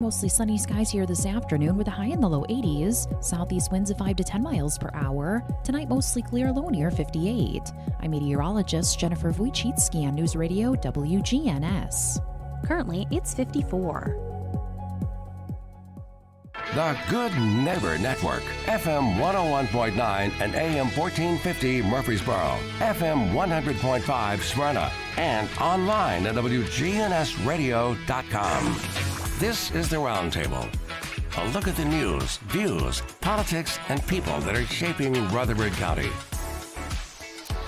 Mostly sunny skies here this afternoon with a high in the low 80s. Southeast winds of 5 to 10 miles per hour. Tonight, mostly clear, low near 58. I'm meteorologist Jennifer Wojcicki on News Radio WGNS. Currently, it's 54. The Good Neighbor Network, FM 101.9 and AM 1450 Murfreesboro, FM 100.5 Smyrna, and online at WGNSradio.com. This is the Roundtable. A look at the news, views, politics, and people that are shaping Rutherford County.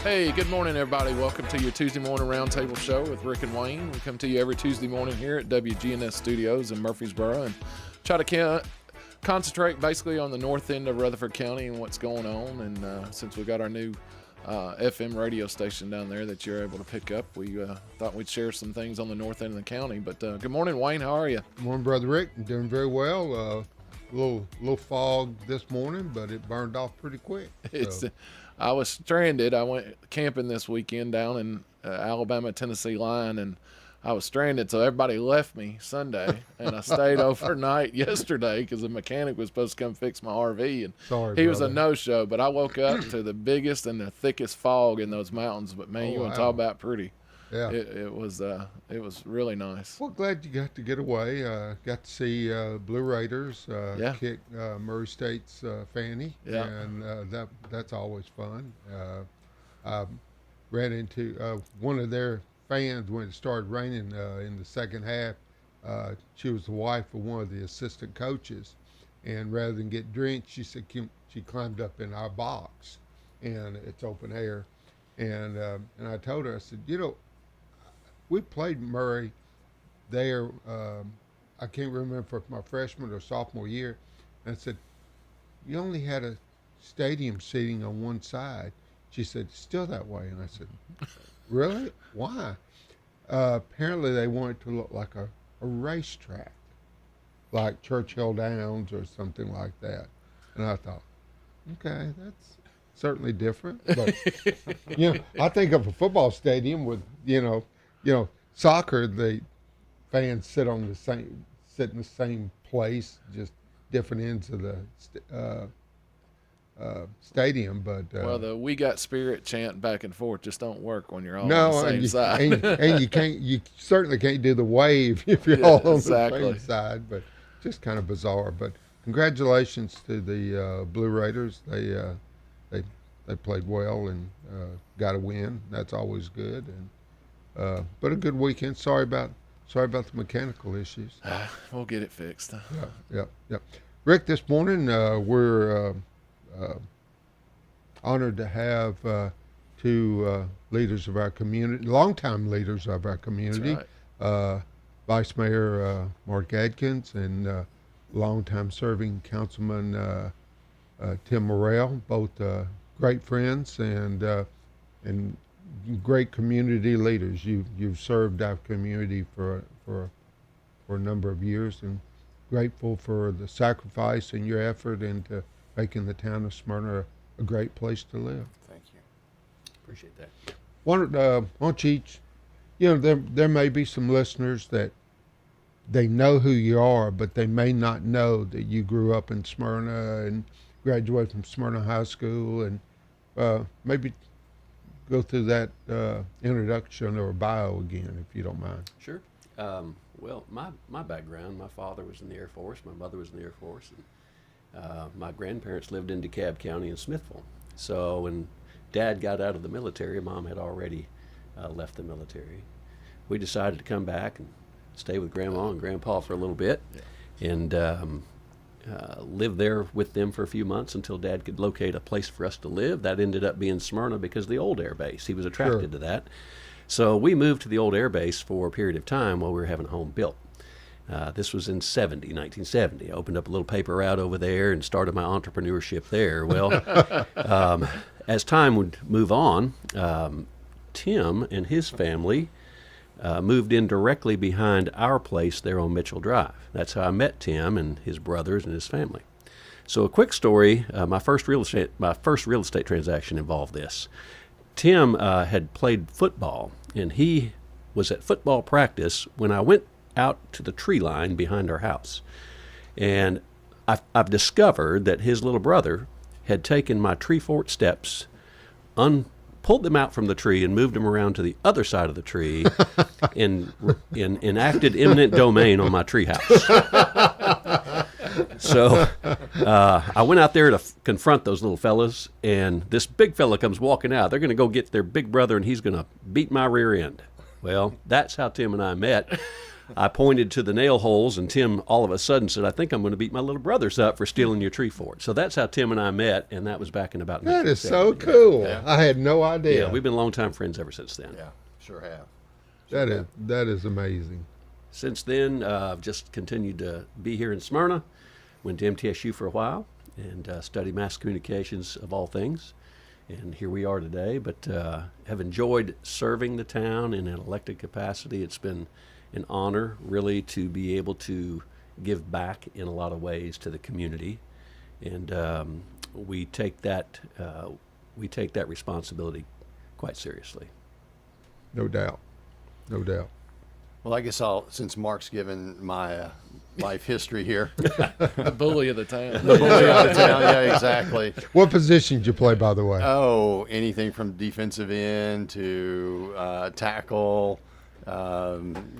Hey, good morning, everybody. Welcome to your Tuesday morning Roundtable show with Rick and Wayne. We come to you every Tuesday morning here at WGNS Studios in Murfreesboro and try to concentrate basically on the north end of Rutherford County and what's going on. And since we got our new FM radio station down there that you're able to pick up, we thought we'd share some things on the north end of the county. But good morning, Wayne. How are you? Good morning, Brother Rick. I'm doing very well. A little fog this morning, but it burned off pretty quick. So. I was stranded. I went camping this weekend down in Alabama-Tennessee line, and I was stranded, so everybody left me Sunday, and I stayed overnight yesterday because the mechanic was supposed to come fix my RV, and he was a no-show. But I woke up to the biggest and the thickest fog in those mountains. But man, you want to talk about pretty? Yeah, it was really nice. Well, glad you got to get away. Got to see Blue Raiders kick Murray State's Fanny, and that's always fun. I ran into one of their fans when it started raining in the second half. She was the wife of one of the assistant coaches, and rather than get drenched, she said she climbed up in our box, and it's open air, and I told her, I said, we played Murray there. I can't remember if my freshman or sophomore year, and I said, you only had a stadium seating on one side. She said, still that way, and I said, really? Why? Apparently they want it to look like a racetrack, like Churchill Downs or something like that. And I thought, okay, that's certainly different. But I think of a football stadium with soccer. The fans sit in the same place, just different ends of the stadium, but the "We Got Spirit" chant back and forth just don't work when you're all on the same side. and you certainly can't do the wave if you're all on the same side. But just kind of bizarre. But congratulations to the Blue Raiders. They played well and got a win. That's always good. And but a good weekend. Sorry about the mechanical issues. We'll get it fixed. Yeah. Rick, this morning we're honored to have two leaders of our community, longtime leaders of our community, right. Vice Mayor Mark Adkins and longtime serving Councilman Tim Morrell, both great friends and great community leaders. You've served our community for a number of years, and grateful for the sacrifice and your effort into making the town of Smyrna a great place to live. Thank you. Appreciate that. Why don't you each, there may be some listeners that they know who you are, but they may not know that you grew up in Smyrna and graduated from Smyrna High School, and maybe go through that introduction or bio again, if you don't mind. Sure. Well, my background, my father was in the Air Force, my mother was in the Air Force, and my grandparents lived in DeKalb County in Smithville. So when Dad got out of the military, Mom had already left the military. We decided to come back and stay with Grandma and Grandpa for a little bit, and live there with them for a few months until Dad could locate a place for us to live. That ended up being Smyrna because of the old air base. He was attracted to that. So we moved to the old air base for a period of time while we were having a home built. This was in 1970. I opened up a little paper route over there and started my entrepreneurship there. Well, as time would move on, Tim and his family moved in directly behind our place there on Mitchell Drive. That's how I met Tim and his brothers and his family. So a quick story, my first real estate transaction involved this. Tim had played football, and he was at football practice when I went out to the tree line behind our house. And I've discovered that his little brother had taken my tree fort steps, pulled them out from the tree and moved them around to the other side of the tree and enacted eminent domain on my tree house. So I went out there to confront those little fellas, and this big fella comes walking out. They're going to go get their big brother, and he's going to beat my rear end. Well, that's how Tim and I met. I pointed to the nail holes, and Tim all of a sudden said, I think I'm going to beat my little brothers up for stealing your tree fort. So that's how Tim and I met, and that was back in about That is so cool. Yeah. I had no idea. Yeah, we've been longtime friends ever since then. Yeah, sure have. That is amazing. Since then, I've just continued to be here in Smyrna. Went to MTSU for a while and studied mass communications of all things. And here we are today, but have enjoyed serving the town in an elected capacity. It's been an honor, really, to be able to give back in a lot of ways to the community. And we take that responsibility quite seriously. No doubt. No doubt. Well, I guess since Mark's given my life history here. The bully of the town. The bully of the town, yeah, exactly. What position did you play, by the way? Oh, anything from defensive end to tackle,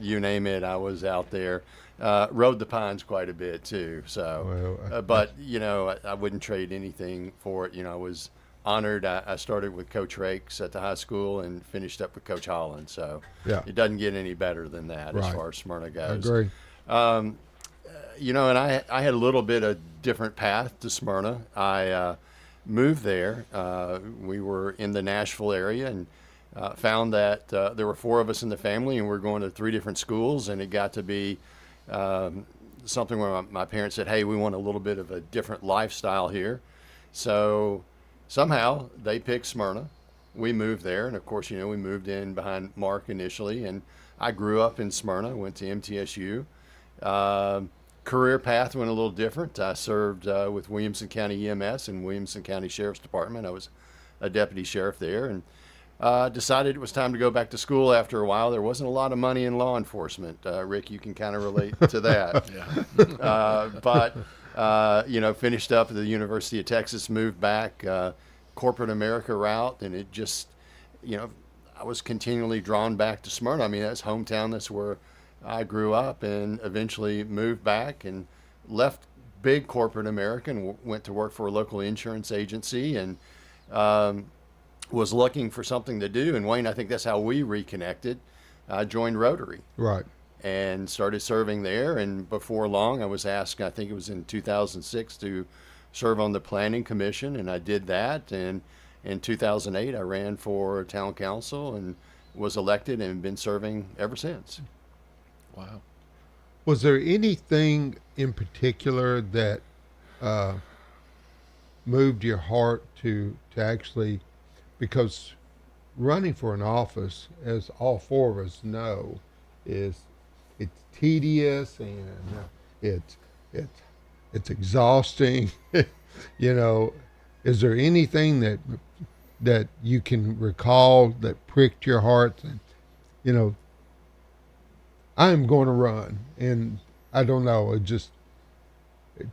you name it, I was out there. Rode the pines quite a bit, too. So, but, I wouldn't trade anything for it. I was honored. I started with Coach Rakes at the high school and finished up with Coach Holland. So it doesn't get any better than that as far as Smyrna goes. I agree. And I had a little bit of different path to Smyrna. I moved there. We were in the Nashville area and found that there were 4 of us in the family, and we were going to 3 different schools, and it got to be something where my parents said, hey, we want a little bit of a different lifestyle here. So somehow they picked Smyrna. We moved there, and of course, we moved in behind Mark initially, and I grew up in Smyrna, went to MTSU. Career path went a little different. I served with Williamson County EMS and Williamson County Sheriff's Department. I was a deputy sheriff there, and decided it was time to go back to school after a while. There wasn't a lot of money in law enforcement. Rick, you can kind of relate to that. But finished up at the University of Texas, moved back, corporate America route, and it just, I was continually drawn back to Smyrna. I mean, that's hometown. That's where I grew up, and eventually moved back and left big corporate America and went to work for a local insurance agency, and was looking for something to do. And Wayne, I think that's how we reconnected. I joined Rotary. Right. And started serving there. And before long, I was asked, I think it was in 2006, to serve on the Planning Commission, and I did that. And in 2008, I ran for town council and was elected and been serving ever since. Wow. Was there anything in particular that moved your heart to actually, because running for an office, as all 4 of us know, it's tedious and it's exhausting. Is there anything that you can recall that pricked your heart and, I am going to run, and I don't know,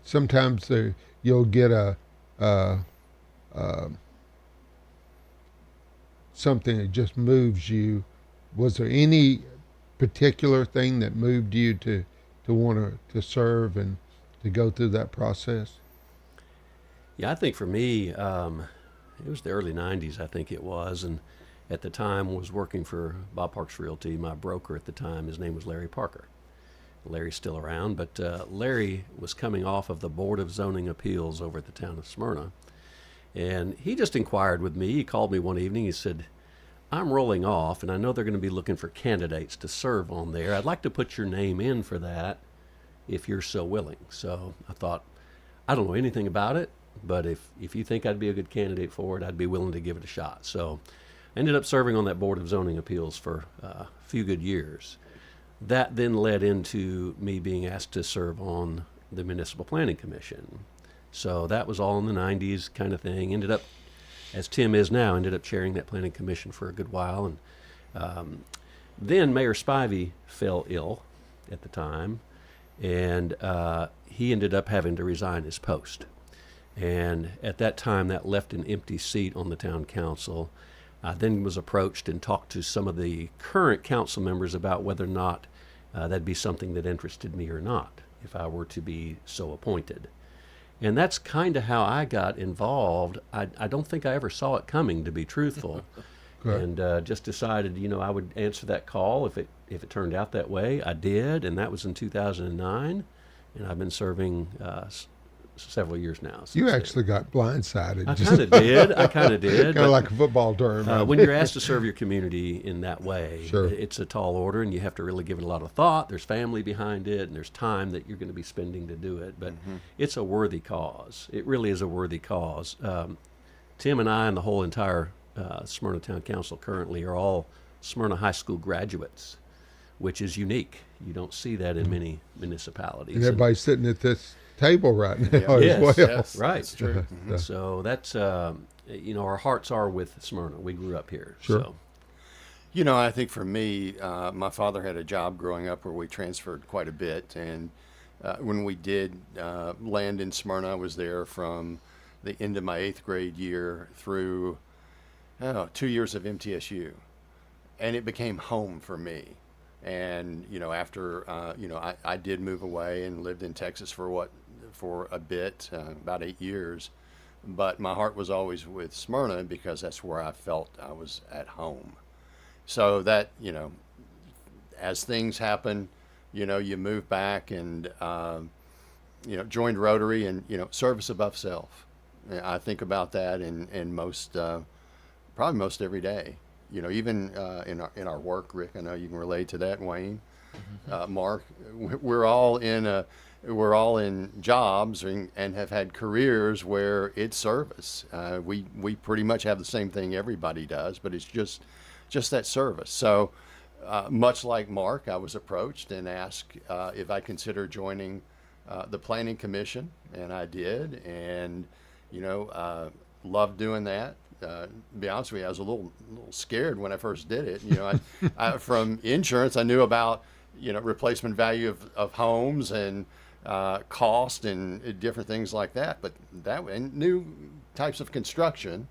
sometimes you'll get something that just moves you. Was there any particular thing that moved you to want to serve and to go through that process? Yeah, I think for me, it was the early 90s, I think it was, and at the time was working for Bob Parks Realty. My broker at the time, his name was Larry Parker. Larry's still around, but Larry was coming off of the Board of Zoning Appeals over at the town of Smyrna. And he just inquired with me. He called me one evening. He said, I'm rolling off, and I know they're going to be looking for candidates to serve on there. I'd like to put your name in for that if you're so willing. So I thought, I don't know anything about it, but if you think I'd be a good candidate for it, I'd be willing to give it a shot. So I ended up serving on that Board of Zoning Appeals for a few good years. That then led into me being asked to serve on the Municipal Planning Commission. So that was all in the 90s kind of thing. Ended up, as Tim is now, ended up chairing that Planning Commission for a good while. And then Mayor Spivey fell ill, at the time, and he ended up having to resign his post. And at that time, that left an empty seat on the town council. I then was approached and talked to some of the current council members about whether or not that'd be something that interested me or not, if I were to be so appointed. And that's kind of how I got involved. I don't think I ever saw it coming, to be truthful. And just decided, I would answer that call if it turned out that way. I did, and that was in 2009. And I've been serving several years now. You actually got blindsided. I kind of did. Kind of like a football term. When you're asked to serve your community in that way, sure. It's a tall order, and you have to really give it a lot of thought. There's family behind it, and there's time that you're going to be spending to do it. But it's a worthy cause. It really is a worthy cause. Tim and I and the whole entire Smyrna Town Council currently are all Smyrna High School graduates, which is unique. You don't see that in many municipalities. And everybody's sitting at this table right now as well. Yes, right. That's true. So that's, our hearts are with Smyrna. We grew up here. Sure. So. I think for me, my father had a job growing up where we transferred quite a bit. And when we did land in Smyrna, I was there from the end of my 8th grade year through 2 years of MTSU. And it became home for me. And, after, I did move away and lived in Texas for a bit, about 8 years. But my heart was always with Smyrna because that's where I felt I was at home. So that, as things happen, you move back and, joined Rotary and, service above self. I think about that in most, probably most every day. Even in our work, Rick, I know you can relate to that, Wayne, Mark. We're all in jobs and have had careers where it's service. We pretty much have the same thing everybody does, but it's just that service. So much like Mark, I was approached and asked if I considered joining the Planning Commission, and I did, and loved doing that. To be honest with you, I was a little scared when I first did it. I from insurance, I knew about replacement value of homes and cost and different things like that, but and new types of construction.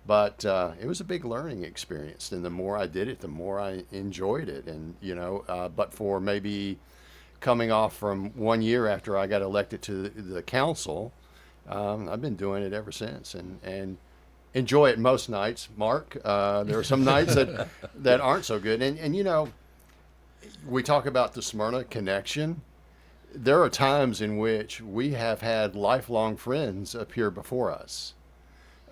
But it was a big learning experience, and the more I did it, the more I enjoyed it. And but for maybe coming off from 1 year after I got elected to the council, I've been doing it ever since, and enjoy it most nights. Mark, there are some nights that aren't so good. And we talk about the Smyrna connection. There are times in which we have had lifelong friends appear before us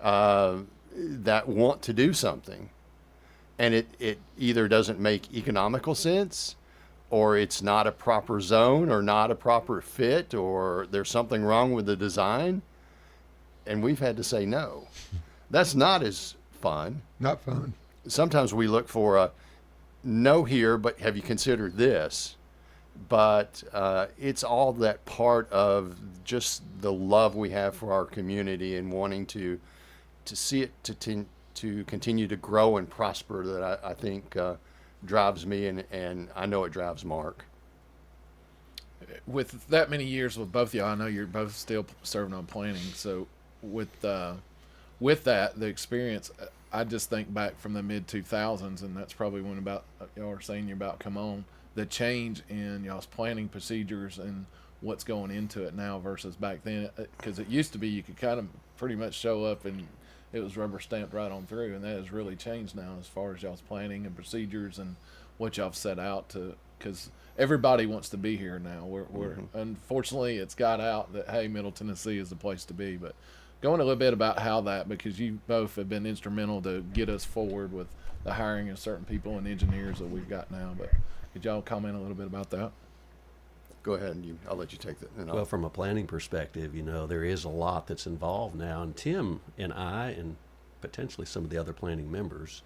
that want to do something. And it either doesn't make economical sense, or it's not a proper zone, or not a proper fit, or there's something wrong with the design. And we've had to say no. That's not as fun. Not fun. Sometimes we look for a no here, but have you considered this? But it's all that part of just the love we have for our community and wanting to see it to continue to grow and prosper that I think drives me, and I know it drives Mark. With that many years with both of y'all, I know you're both still serving on planning. So with that, the experience, I just think back from the mid-2000s, and that's probably when about y'all are saying you're about to come on, the change in y'all's planning procedures and what's going into it now versus back then. Because it used to be you could kind of pretty much show up and it was rubber stamped right on through, and that has really changed now as far as y'all's planning and procedures and what y'all have set out to, because everybody wants to be here now. We're unfortunately, it's got out that, hey, Middle Tennessee is the place to be. But going a little bit about how that, because you both have been instrumental to get us forward with the hiring of certain people and engineers that we've got now. But could y'all comment a little bit about that? Go ahead, and I'll let you take that. Well, from a planning perspective, there is a lot that's involved now. And Tim and I, and potentially some of the other planning members,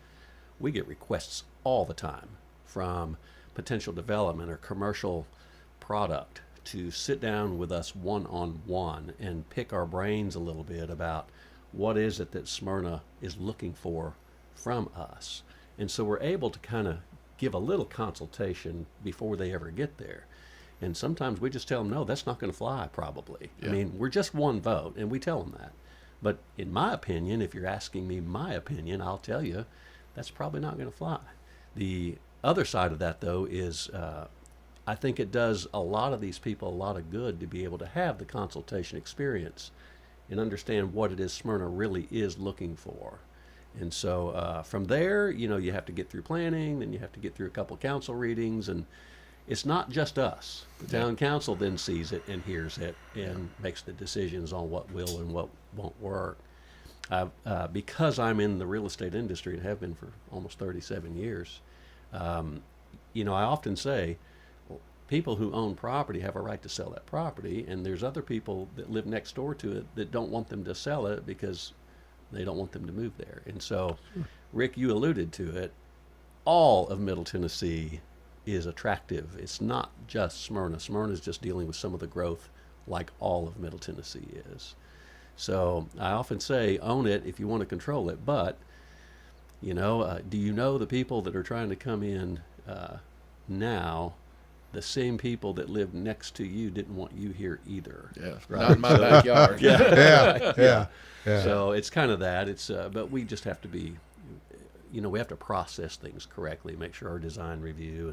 we get requests all the time from potential development or commercial product to sit down with us one-on-one and pick our brains a little bit about what is it that Smyrna is looking for from us. And so we're able to kind of give a little consultation before they ever get there. And sometimes we just tell them, no, that's not going to fly probably. Yeah. I mean, we're just one vote, and we tell them that. But in my opinion, if you're asking me my opinion, I'll tell you that's probably not going to fly. The other side of that, though, is I think it does a lot of these people a lot of good to be able to have the consultation experience and understand what it is Smyrna really is looking for. And so from there, you have to get through planning, then you have to get through a couple council readings, and it's not just us. The town council then sees it and hears it and makes the decisions on what will and what won't work. Because I'm in the real estate industry and have been for almost 37 years, I often say, people who own property have a right to sell that property, and there's other people that live next door to it that don't want them to sell it because they don't want them to move there. And so, Rick, you alluded to it, all of Middle Tennessee is attractive. It's not just Smyrna. Smyrna is just dealing with some of the growth like all of Middle Tennessee is. So I often say, own it if you want to control it, but, do you know the people that are trying to come in now, the same people that live next to you didn't want you here either. Yeah, right? Not in my backyard. Yeah. So it's kind of that. It's but we just have to be, we have to process things correctly, make sure our design review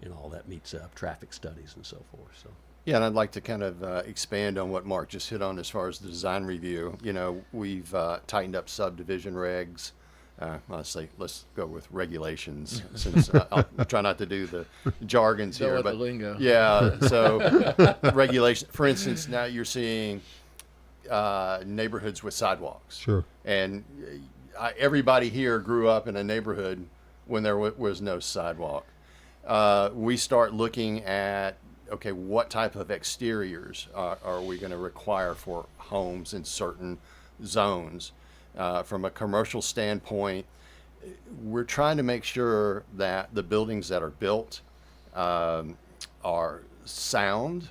and all that meets up, traffic studies and so forth. So. Yeah, and I'd like to kind of expand on what Mark just hit on as far as the design review. We've tightened up subdivision regs. Honestly, let's go with regulations, since I'll try not to do the jargons here. But the lingo. Yeah, so regulation. For instance, now you're seeing neighborhoods with sidewalks. Sure. And everybody here grew up in a neighborhood when there was no sidewalk. We start looking at, okay, what type of exteriors are we going to require for homes in certain zones? From a commercial standpoint, we're trying to make sure that the buildings that are built are sound,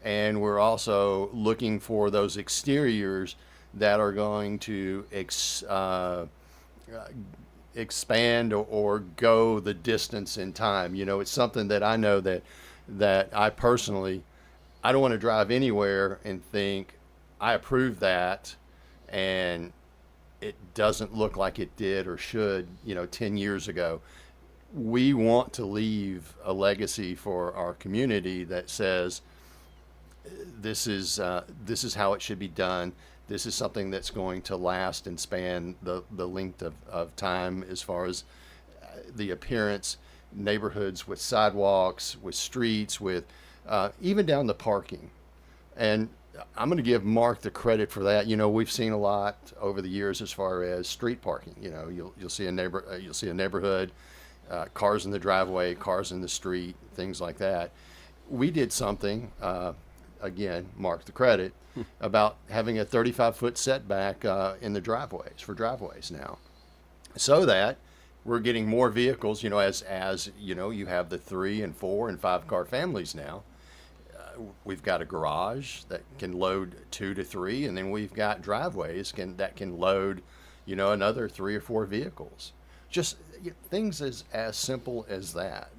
and we're also looking for those exteriors that are going to expand or go the distance in time. It's something that I know that I personally, I don't want to drive anywhere and think I approve that and it doesn't look like it did or should, 10 years ago. We want to leave a legacy for our community that says this is how it should be done. This is something that's going to last and span the length of time as far as the appearance, neighborhoods with sidewalks, with streets, with even down to parking. And I'm going to give Mark the credit for that. We've seen a lot over the years as far as street parking. You'll see a neighborhood, cars in the driveway, cars in the street, things like that. We did something, again, Mark the credit, about having a 35-foot setback in the driveways now, so that we're getting more vehicles. As you have the 3 and 4 and 5 car families now. We've got a garage that can load 2 to 3, and then we've got driveways that can load, another 3 or 4 vehicles. Just things as simple as that,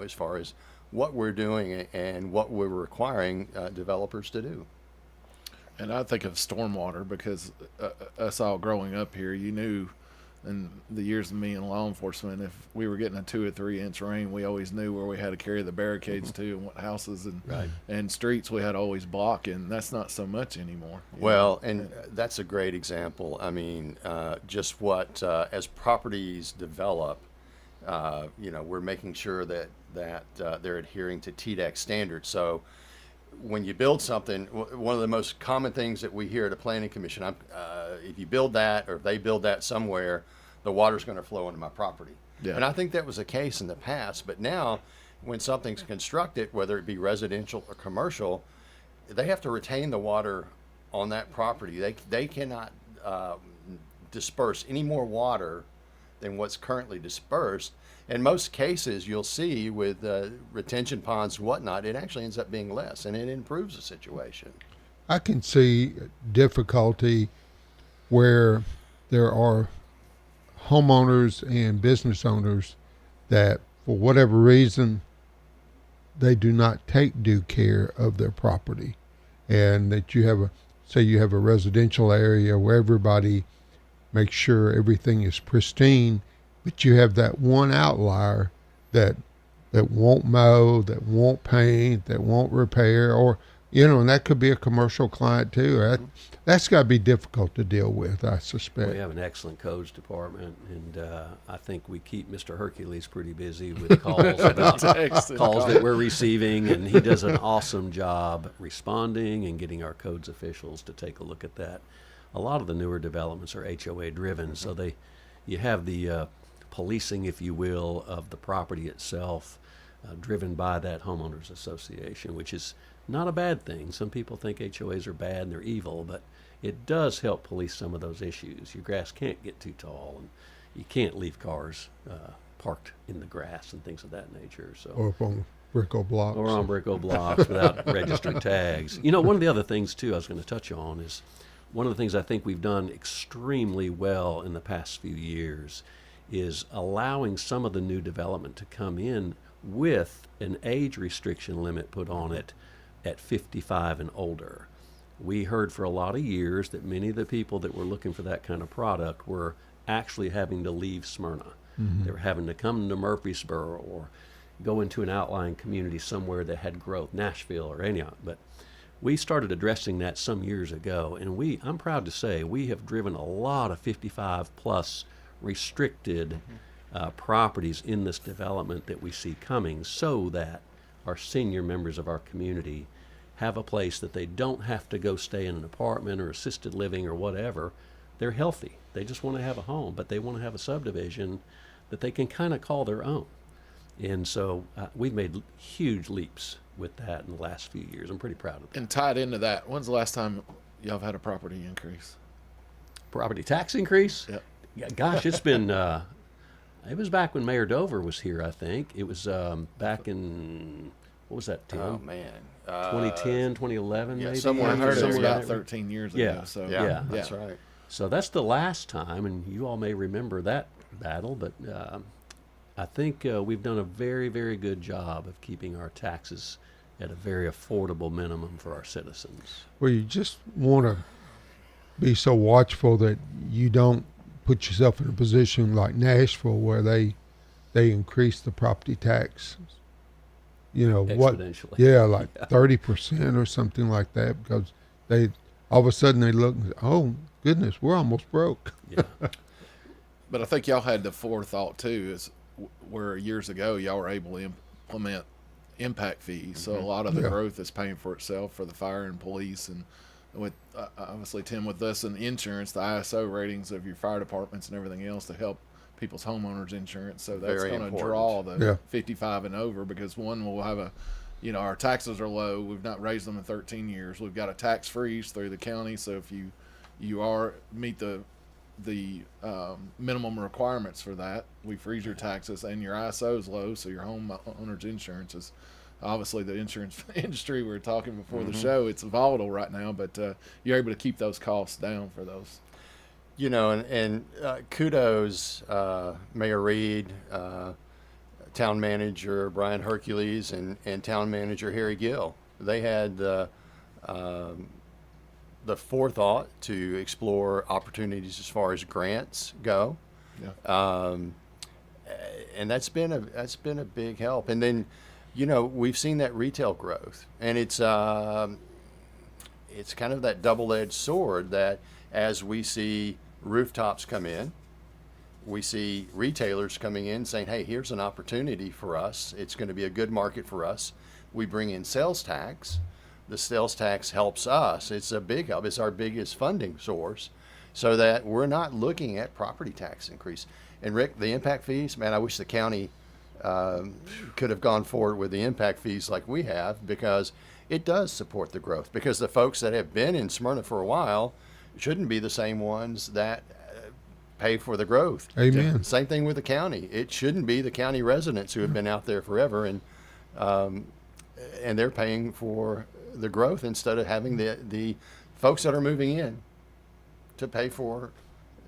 as far as what we're doing and what we're requiring developers to do. And I think of stormwater because us all growing up here, you knew in the years of me in law enforcement, if we were getting a 2 or 3 inch rain, we always knew where we had to carry the barricades to and what houses and streets we had to always block, and that's not so much anymore. Well, and that's a great example. I mean, just what as properties develop, we're making sure that they're adhering to TDEC standards. So when you build something, one of the most common things that we hear at a planning commission, if you build that or if they build that somewhere, the water's going to flow into my property. Yeah. And I think that was the case in the past, but now when something's constructed, whether it be residential or commercial, they have to retain the water on that property. They cannot disperse any more water than what's currently dispersed. In most cases, you'll see with retention ponds and whatnot, it actually ends up being less, and it improves the situation. I can see difficulty where there are homeowners and business owners that for whatever reason, they do not take due care of their property, and that you have a residential area where everybody makes sure everything is pristine, but you have that one outlier that won't mow, that won't paint, that won't repair, or and that could be a commercial client too. That's got to be difficult to deal with, I suspect. We have an excellent codes department, and I think we keep Mr. Hercules pretty busy with calls about calls that we're receiving, and he does an awesome job responding and getting our codes officials to take a look at that. A lot of the newer developments are HOA driven, so you have the policing, if you will, of the property itself, driven by that homeowners association, which is not a bad thing. Some people think HOAs are bad and they're evil, but it does help police some of those issues. Your grass can't get too tall, and you can't leave cars parked in the grass and things of that nature. So, or on brick-o blocks. Or on brick-o blocks without registered tags. One of the other things, too, I was going to touch on is one of the things I think we've done extremely well in the past few years is allowing some of the new development to come in with an age restriction limit put on it at 55 and older. We heard for a lot of years that many of the people that were looking for that kind of product were actually having to leave Smyrna. Mm-hmm. They were having to come to Murfreesboro or go into an outlying community somewhere that had growth, Nashville or any. But we started addressing that some years ago, and I'm proud to say we have driven a lot of 55 plus restricted properties in this development that we see coming, so that our senior members of our community have a place that they don't have to go stay in an apartment or assisted living or whatever. They're healthy. They just want to have a home, but they want to have a subdivision that they can kind of call their own. And so we've made huge leaps with that in the last few years. I'm pretty proud of that. And tied into that, when's the last time y'all have had a property increase? Property tax increase? Yep. Yeah, gosh, it's been, it was back when Mayor Dover was here, I think. It was back in, what was that, Tim? Oh, man. 2010, 2011, maybe? Somewhere I heard it was about there. 13 years Yeah. ago. So Yeah. That's right. So that's the last time, and you all may remember that battle, but I think we've done a very, very good job of keeping our taxes at a very affordable minimum for our citizens. Well, you just want to be so watchful that you don't put yourself in a position like Nashville where they increase the property tax. Exponentially. Like 30% or something like that, because they all of a sudden they look and say, oh goodness, we're almost broke. Yeah. But I think y'all had the forethought too, is where years ago y'all were able to implement impact fees. So a lot of the growth is paying for itself for the fire and police, and with obviously Tim, with us and insurance, the ISO ratings of your fire departments and everything else to help people's homeowners insurance. So that's going to draw the 55 and over, because one, we'll have our taxes are low. We've not raised them in 13 years. We've got a tax freeze through the county. So if you meet the minimum requirements for that, we freeze your taxes, and your ISO is low. So your homeowner's insurance is, obviously the insurance industry, we were talking before the show, it's volatile right now, but you're able to keep those costs down for those. And kudos, Mayor Reed, Town Manager Brian Hercules, and Town Manager Harry Gill. They had the forethought to explore opportunities as far as grants go. Yeah. And that's been a big help. And then, we've seen that retail growth, and it's kind of that double-edged sword that as we see rooftops come in, we see retailers coming in saying, hey, here's an opportunity for us. It's going to be a good market for us. We bring in sales tax. The sales tax helps us. It's a big help. It's our biggest funding source, so that we're not looking at property tax increase. And Rick, the impact fees, man, I wish the county could have gone forward with the impact fees like we have, because it does support the growth. Because the folks that have been in Smyrna for a while shouldn't be the same ones that pay for the growth. Amen. Same thing with the county. It shouldn't be the county residents who have been out there forever and they're paying for the growth, instead of having the folks that are moving in to pay for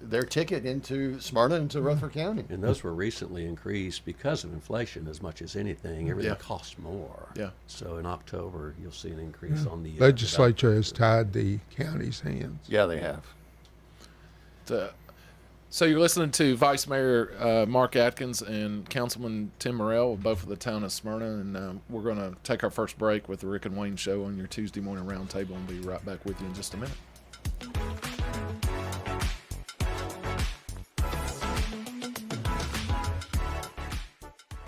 their ticket into Smyrna and to Rutherford County. And those were recently increased because of inflation as much as anything. Everything costs more. Yeah. So in October, you'll see an increase on the legislature has tied the county's hands. Yeah, they have. So you're listening to Vice Mayor Mark Atkins and Councilman Tim Morrell, both of the town of Smyrna, and we're going to take our first break with the Rick and Wayne Show on your Tuesday morning roundtable, and be right back with you in just a minute.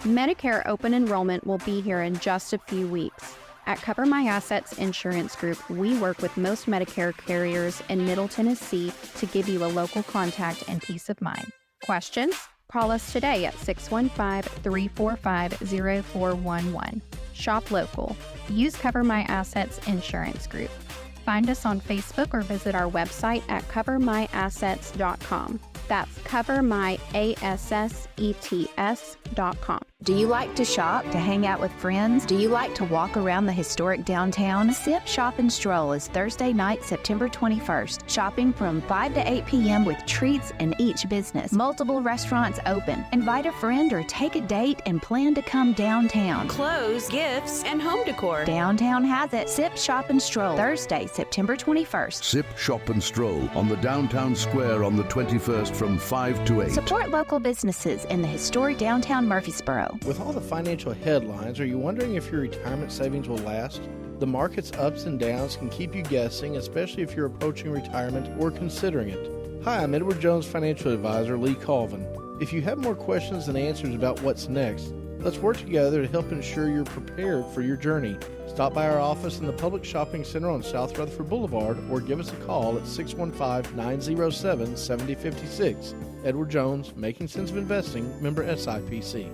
Medicare open enrollment will be here in just a few weeks. At Cover My Assets Insurance Group, we work with most Medicare carriers in Middle Tennessee to give you a local contact and peace of mind. Questions? Call us today at 615-345-0411. Shop local. Use Cover My Assets Insurance Group. Find us on Facebook or visit our website at covermyassets.com. That's covermyassets.com. Do you like to shop, to hang out with friends? Do you like to walk around the historic downtown? Sip, Shop, and Stroll is Thursday night, September 21st. Shopping from 5 to 8 p.m. with treats in each business. Multiple restaurants open. Invite a friend or take a date and plan to come downtown. Clothes, gifts, and home decor. Downtown has it. Sip, Shop, and Stroll. Thursday, September 21st. Sip, Shop, and Stroll on the downtown square on the 21st from 5 to 8. Support local businesses in the historic downtown Murfreesboro. With all the financial headlines, are you wondering if your retirement savings will last? The market's ups and downs can keep you guessing, especially if you're approaching retirement or considering it. Hi, I'm Edward Jones Financial Advisor Lee Colvin. If you have more questions than answers about what's next, let's work together to help ensure you're prepared for your journey. Stop by our office in the Public Shopping Center on South Rutherford Boulevard or give us a call at 615-907-7056. Edward Jones, Making Sense of Investing, member SIPC.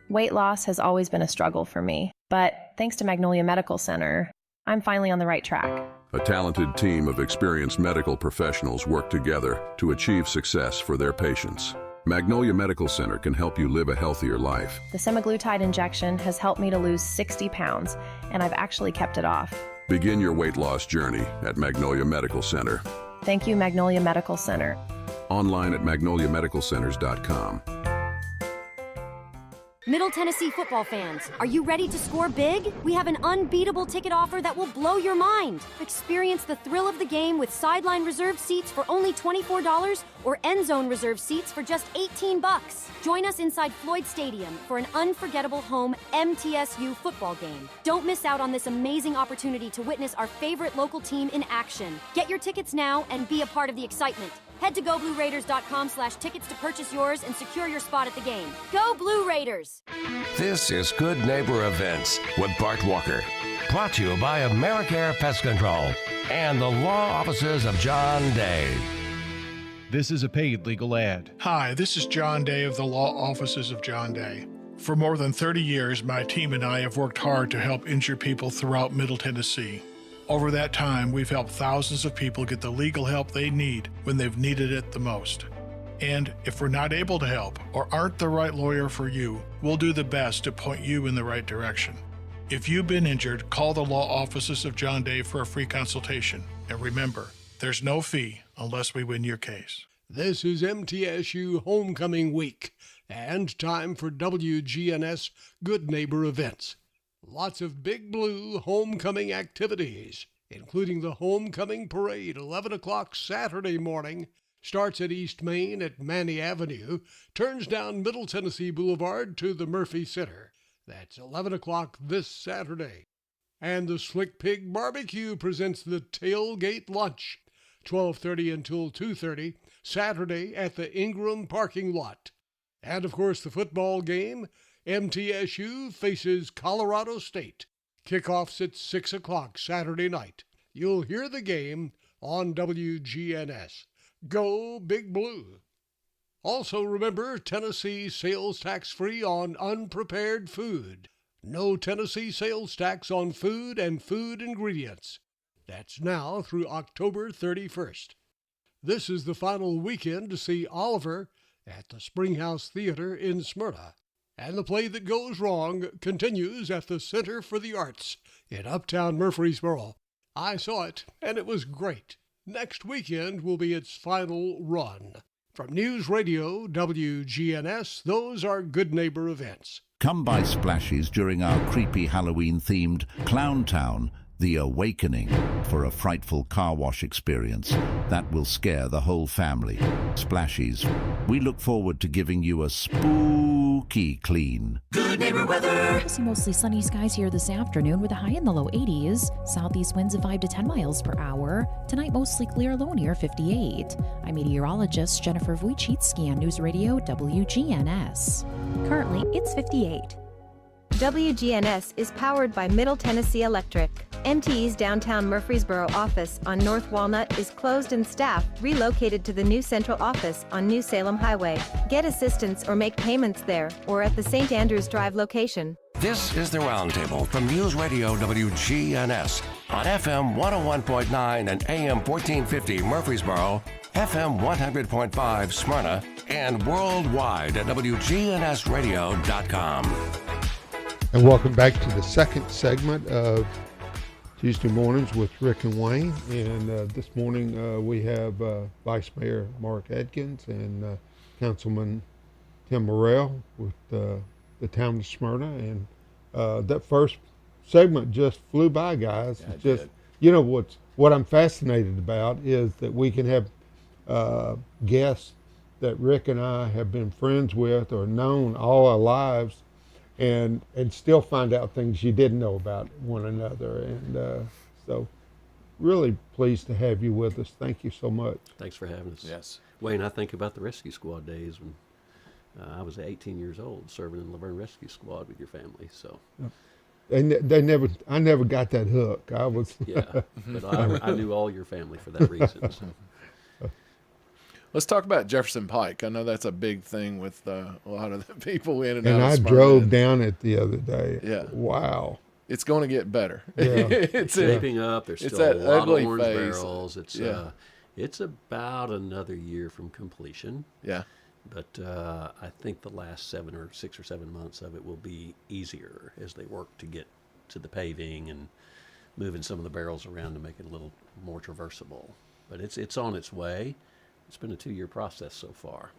Weight loss has always been a struggle for me, but thanks to Magnolia Medical Center, I'm finally on the right track. A talented team of experienced medical professionals work together to achieve success for their patients. Magnolia Medical Center can help you live a healthier life. The semaglutide injection has helped me to lose 60 pounds, and I've actually kept it off. Begin your weight loss journey at Magnolia Medical Center. Thank you, Magnolia Medical Center. Online at magnoliamedicalcenters.com. Middle Tennessee football fans, are you ready to score big? We have an unbeatable ticket offer that will blow your mind. Experience the thrill of the game with sideline reserved seats for only $24 or end zone reserved seats for just $18. Join us inside Floyd Stadium for an unforgettable home MTSU football game. Don't miss out on this amazing opportunity to witness our favorite local team in action. Get your tickets now and be a part of the excitement. Head to goblueraiders.com/tickets to purchase yours and secure your spot at the game. Go Blue Raiders! This is Good Neighbor Events with Bart Walker. Brought to you by AmeriCare Pest Control and the law offices of John Day. This is a paid legal ad. Hi, this is John Day of the law offices of John Day. For more than 30 years, my team and I have worked hard to help injured people throughout Middle Tennessee. Over that time, we've helped thousands of people get the legal help they need when they've needed it the most. And if we're not able to help or aren't the right lawyer for you, we'll do the best to point you in the right direction. If you've been injured, call the law offices of John Day for a free consultation. And remember, there's no fee unless we win your case. This is MTSU Homecoming Week and time for WGNS Good Neighbor Events. Lots of Big Blue homecoming activities, including the Homecoming Parade, 11 o'clock Saturday morning, starts at East Main at Manny Avenue, turns down Middle Tennessee Boulevard to the Murphy Center. That's 11 o'clock this Saturday. And the Slick Pig Barbecue presents the Tailgate Lunch, 12:30 until 2:30, Saturday at the Ingram parking lot. And, of course, the football game, MTSU faces Colorado State. Kickoffs at 6 o'clock Saturday night. You'll hear the game on WGNS. Go Big Blue. Also remember, Tennessee sales tax free on unprepared food. No Tennessee sales tax on food and food ingredients. That's now through October 31st. This is the final weekend to see Oliver at the Springhouse Theater in Smyrna. And the play that goes wrong continues at the Center for the Arts in Uptown Murfreesboro. I saw it, and it was great. Next weekend will be its final run. From News Radio WGNS, those are Good Neighbor events. Come by Splashies during our creepy Halloween-themed Clown Town, The Awakening, for a frightful car wash experience that will scare the whole family. Splashies, we look forward to giving you a spooky clean. Good neighbor weather. We'll see mostly sunny skies here this afternoon with a high in the low 80s. Southeast winds of 5 to 10 miles per hour. Tonight, mostly clear, low near 58. I'm meteorologist Jennifer Vujicic on News Radio WGNS. Currently, it's 58. WGNS is powered by Middle Tennessee Electric. MTE's downtown Murfreesboro office on North Walnut is closed and staff relocated to the new central office on New Salem Highway. Get assistance or make payments there or at the St. Andrews Drive location. This is the Roundtable from News Radio WGNS on FM 101.9 and AM 1450 Murfreesboro, FM 100.5 Smyrna, and worldwide at WGNSradio.com. And welcome back to the second segment of Tuesday Mornings with Rick and Wayne. And this morning we have Vice Mayor Mark Adkins and Councilman Tim Morrell with the town of Smyrna. And that first segment just flew by, guys. Yeah, it's just, you know, what I'm fascinated about is that we can have guests that Rick and I have been friends with or known all our lives, and still find out things you didn't know about one another. And so really pleased to have you with us. Thank you so much. Thanks for having us. Yes. Wayne, I think about the rescue squad days when I was 18 years old serving in the Laverne Rescue Squad with your family. So. I never got that hook. I was. Yeah, but I knew all your family for that reason. So. Let's talk about Jefferson Pike. I know that's a big thing with a lot of the people in and out. And of I Smyrna. drove down it the other day. Yeah. Wow. It's going to get better. Yeah. It's shaping up. There's still a lot of orange phase. barrels. It's about another year from completion. Yeah. But I think the last 6 or 7 months of it will be easier as they work to get to the paving and moving some of the barrels around to make it a little more traversable. But it's on its way. It's been a 2-year process so far.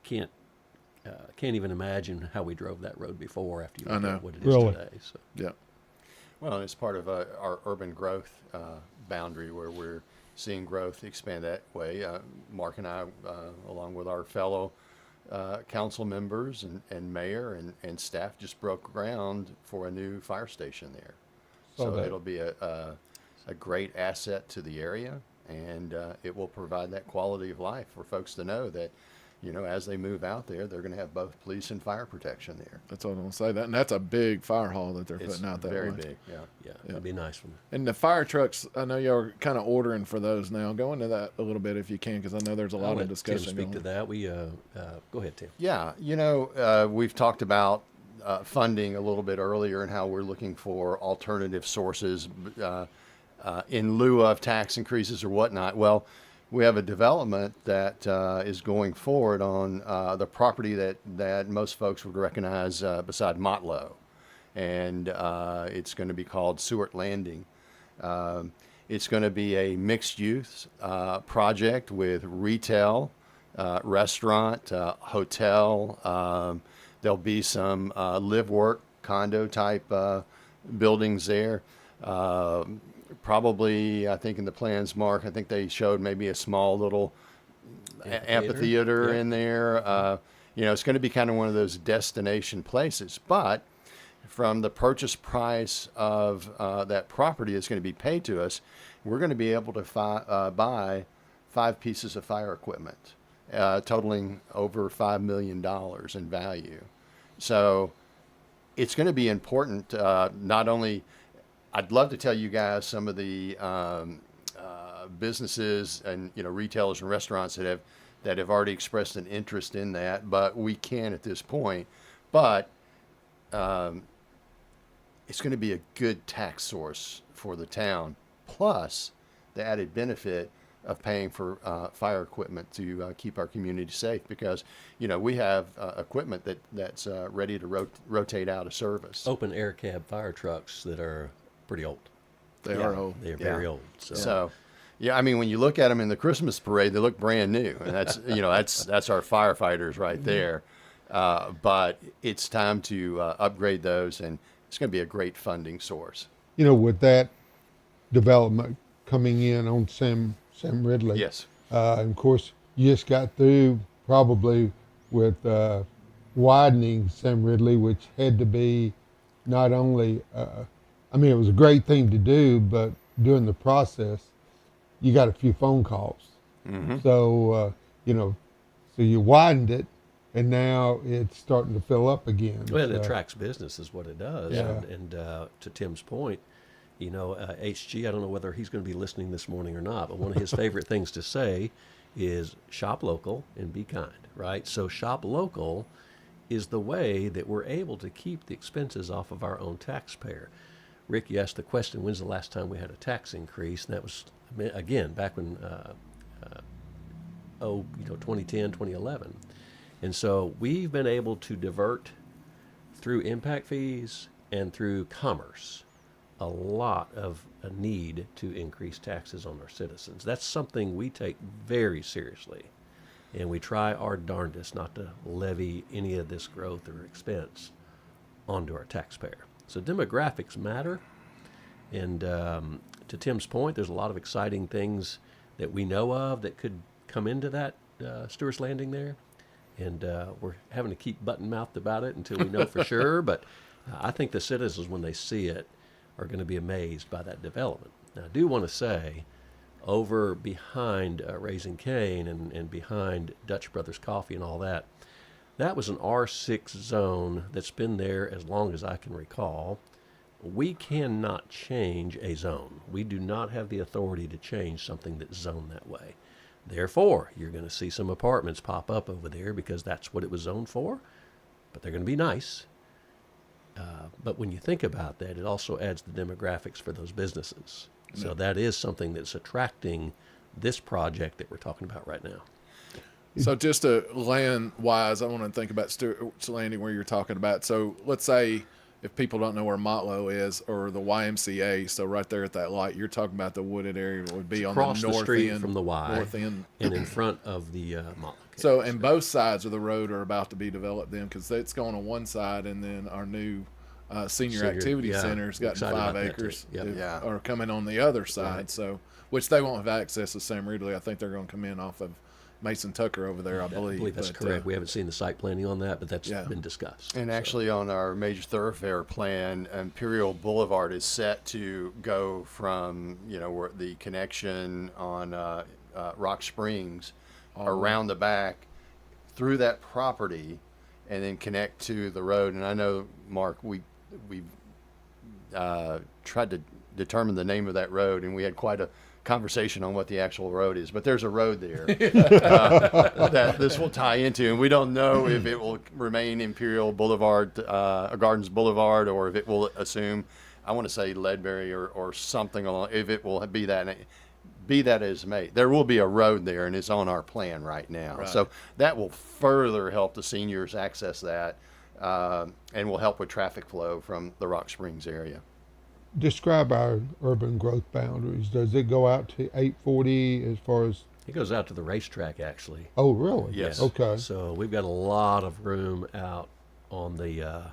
Can't even imagine how we drove that road before after you look at what it is today. So. Yeah. Well, it's part of our urban growth boundary where we're seeing growth expand that way. Mark and I, along with our fellow council members and mayor and staff, just broke ground for a new fire station there. So it'll be a great asset to the area. And it will provide that quality of life for folks to know that, you know, as they move out there, they're going to have both police and fire protection there. That's what I'm going to say. And that's a big fire hall that they're putting out there. Very big, yeah. It'd be nice for them. And the fire trucks, I know y'all are kind of ordering for those now. Go into that a little bit if you can, because I know there's a lot of discussion. Tim speak to that. We go ahead, Tim. Yeah, you know, we've talked about funding a little bit earlier and how we're looking for alternative sources. In lieu of tax increases or whatnot. Well, we have a development that is going forward on the property that most folks would recognize beside Motlow. And it's going to be called Seward Landing. It's going to be a mixed-use project with retail, restaurant, hotel. There'll be some live-work condo-type buildings there. Probably, I think in the plans, Mark, I think they showed maybe a small little amphitheater in there. You know, it's going to be kind of one of those destination places. But from the purchase price of that property that's going to be paid to us, we're going to be able to buy 5 pieces of fire equipment, totaling over $5 million in value. So it's going to be important, not only... I'd love to tell you guys some of the businesses and retailers and restaurants that have already expressed an interest in that, but we can at this point. But it's going to be a good tax source for the town, plus the added benefit of paying for fire equipment to keep our community safe, because we have equipment that's ready to rotate out of service. Open air cab fire trucks that are pretty old. They are old. They are very old. So Yeah, I mean, when you look at them in the Christmas parade, they look brand new, and that's that's our firefighters right there. But it's time to upgrade those, and it's going to be a great funding source. With that development coming in on Sam Ridley. Yes. And of course, you just got through probably with widening Sam Ridley, which had to be not only, it was a great thing to do, but during the process, you got a few phone calls. Mm-hmm. So, so you widened it, and now it's starting to fill up again. Well, it attracts business is what it does. Yeah. And to Tim's point, HG, I don't know whether he's going to be listening this morning or not, but one of his favorite things to say is shop local and be kind, right? So shop local is the way that we're able to keep the expenses off of our own taxpayer. Rick, you asked the question, when's the last time we had a tax increase? And that was, again, back when, 2010, 2011. And so we've been able to divert through impact fees and through commerce a lot of a need to increase taxes on our citizens. That's something we take very seriously, and we try our darndest not to levy any of this growth or expense onto our taxpayer. So demographics matter, and to Tim's point, there's a lot of exciting things that we know of that could come into that Stewart's Landing there, and we're having to keep button-mouthed about it until we know for sure, but I think the citizens, when they see it, are going to be amazed by that development. Now, I do want to say, over behind Raising Cane and behind Dutch Brothers Coffee and all that, that was an R6 zone that's been there as long as I can recall. We cannot change a zone. We do not have the authority to change something that's zoned that way. Therefore, you're going to see some apartments pop up over there because that's what it was zoned for, but they're going to be nice. But when you think about that, it also adds the demographics for those businesses. So that is something that's attracting this project that we're talking about right now. So just land-wise, I want to think about Stewart's Landing where you're talking about. So let's say if people don't know where Motlow is or the YMCA, so right there at that light, you're talking about the wooded area would be on the north across the street end, from the Y, north end. and in front of the Motlow. So, and both sides of the road are about to be developed then, because it's going on one side, and then our new senior activity center's got 5 acres that are coming on the other side. Right. So, which they won't have access to Sam Ridley. I think they're going to come in off of Mason Tucker over there, I believe. That's correct. We haven't seen the site planning on that, but that's been discussed. And actually on our major thoroughfare plan, Imperial Boulevard is set to go from, where the connection on Rock Springs around the back through that property and then connect to the road. And I know, Mark, we tried to determine the name of that road, and we had quite a conversation on what the actual road is, but there's a road there that this will tie into, and we don't know if it will remain Imperial Boulevard, Gardens Boulevard, or if it will assume, I want to say Ledbury or something along, if it will be that as may. There will be a road there, and it's on our plan right now. Right. So that will further help the seniors access that, and will help with traffic flow from the Rock Springs area. Describe our urban growth boundaries. Does it go out to 840 as far as? It goes out to the racetrack, actually. Oh, really? Yes. Okay. So we've got a lot of room out on the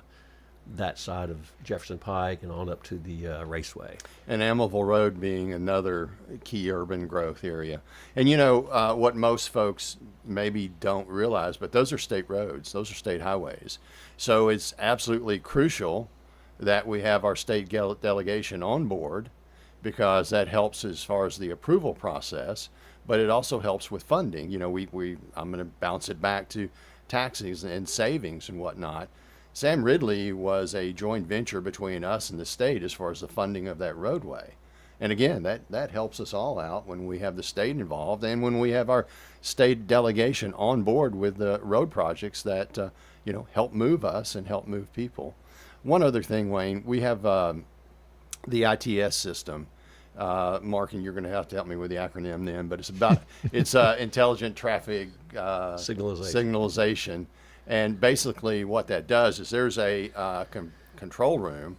that side of Jefferson Pike and on up to the raceway. And Amelville Road being another key urban growth area. And what most folks maybe don't realize, but those are state roads. Those are state highways. So it's absolutely crucial that we have our state delegation on board, because that helps as far as the approval process, but it also helps with funding. I'm going to bounce it back to taxes and savings and whatnot. Sam Ridley was a joint venture between us and the state as far as the funding of that roadway. And again, that helps us all out when we have the state involved and when we have our state delegation on board with the road projects that help move us and help move people. One other thing, Wayne, we have the ITS system. Mark, and you're going to have to help me with the acronym then, but it's Intelligent Traffic Signalization. And basically what that does is there's a control room,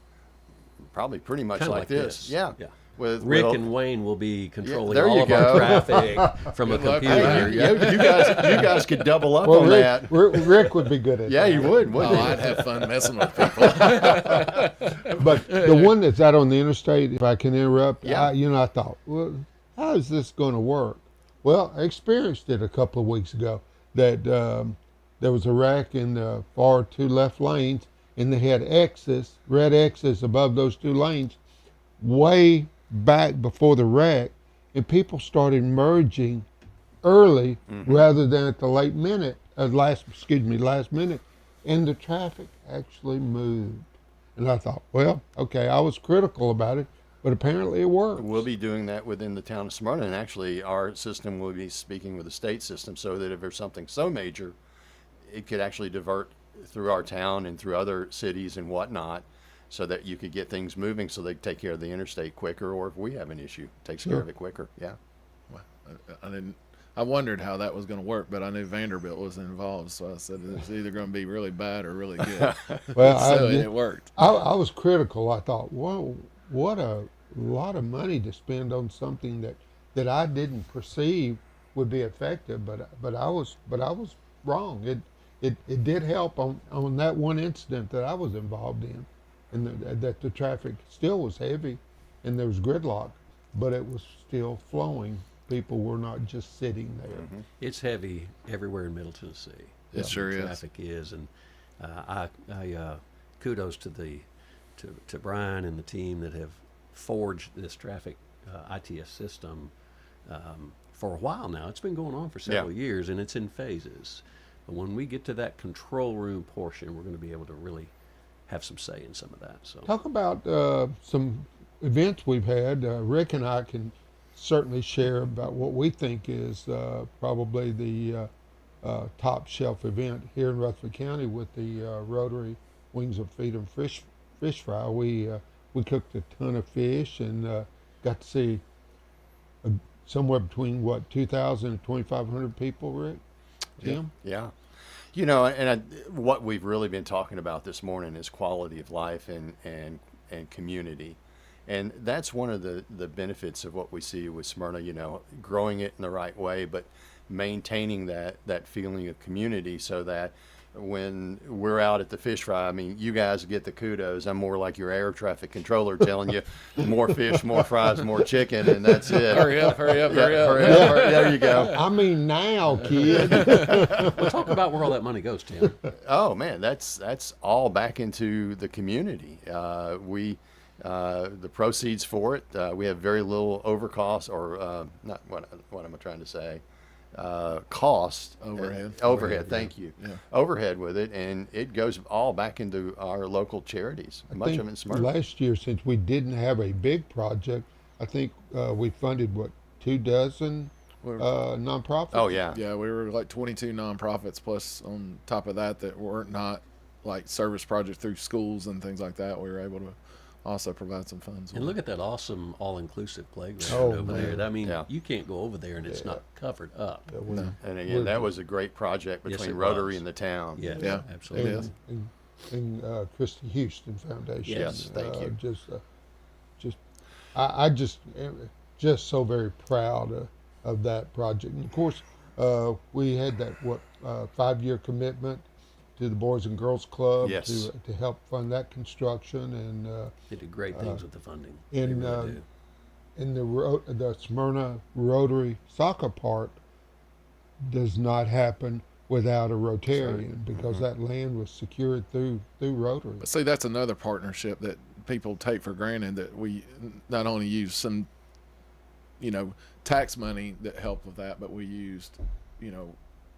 probably pretty much like this. Yeah. Rick and Wayne will be controlling there all you of go. our traffic from a computer. Hey, you guys could double up on that. Rick would be good at that. Yeah, he would, wouldn't he? I'd have fun messing with people. But the one that's out on the interstate, if I can interrupt, I thought, well, how is this going to work? Well, I experienced it a couple of weeks ago that there was a wreck in the far two left lanes, and they had red X's above those two lanes way back before the wreck, and people started merging early rather than at the last minute, and the traffic actually moved. And I thought, well, okay, I was critical about it, but apparently it works. We'll be doing that within the town of Smyrna, and actually our system will be speaking with the state system so that if there's something so major, it could actually divert through our town and through other cities and whatnot, so that you could get things moving so they take care of the interstate quicker, or if we have an issue, takes care of it quicker. Yeah. Well, I wondered how that was going to work, but I knew Vanderbilt was involved, so I said it's either going to be really bad or really good. Well, it worked. I was critical. I thought, whoa, what a lot of money to spend on something that I didn't perceive would be effective, but I was wrong. It did help on that one incident that I was involved in, and that the traffic still was heavy, and there was gridlock, but it was still flowing. People were not just sitting there. It's heavy everywhere in Middle Tennessee. It sure is. Traffic is, and I kudos to to Brian and the team that have forged this traffic ITS system for a while now. It's been going on for several years, and it's in phases. But when we get to that control room portion, we're going to be able to really have some say in some of that. So talk about some events we've had. Rick and I can certainly share about what we think is probably the top shelf event here in Rutherford County with the Rotary Wings of Freedom fish fry. We cooked a ton of fish and got to see somewhere between 2,000 and 2,500 people, Rick? Tim? Yeah. You know, and what we've really been talking about this morning is quality of life and community. And that's one of the benefits of what we see with Smyrna, you know, growing it in the right way, but maintaining that feeling of community so that when we're out at the fish fry, I mean, you guys get the kudos. I'm more like your air traffic controller telling you more fish, more fries, more chicken, and that's it. Hurry up. There you go. I mean, now, kid. We'll talk about where all that money goes, Tim. Oh, man, that's all back into the community. The proceeds for it, we have very little overcost, or not. What am I trying to say? Cost overhead. Thank you. Yeah. Overhead with it, and it goes all back into our local charities. Much of it in Smyrna. Last year, since we didn't have a big project, I think we funded 24 nonprofits. Oh yeah. Yeah, we were like 22 nonprofits plus on top of that weren't not like service projects through schools and things like that. We were able to also provide some funds. And look at that awesome all-inclusive playground over man. there. I mean, you can't go over there and it's not covered up. No. And again, that was a great project between Rotary and the town. Yeah, absolutely. It is. And Christy Houston Foundation. Yes, thank you. I just so very proud of that project. And of course, we had that 5-year commitment to the Boys and Girls Club to help fund that construction, and they did great things with the funding. In the Smyrna Rotary soccer park does not happen without a Rotarian because that land was secured through Rotary. But see, that's another partnership that people take for granted, that we not only use some, tax money that helped with that, but we used,